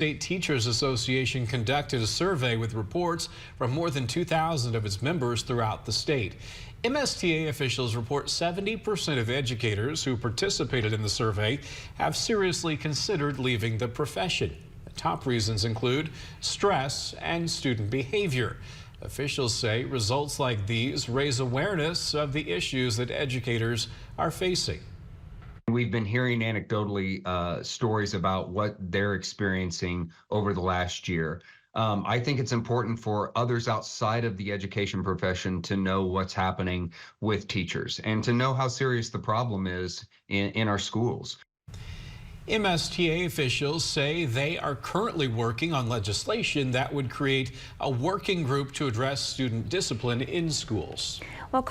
State Teachers Association conducted a survey with reports from more than 2,000 of its members throughout the state. MSTA officials report 70% of educators who participated in the survey have seriously considered leaving the profession. The top reasons include stress and student behavior. Officials say results like these raise awareness of the issues that educators are facing. We've been hearing anecdotally stories about what they're experiencing over the last year. I think it's important for others outside of the education profession to know what's happening with teachers and to know how serious the problem is in our schools. MSTA officials say they are currently working on legislation that would create a working group to address student discipline in schools. Well,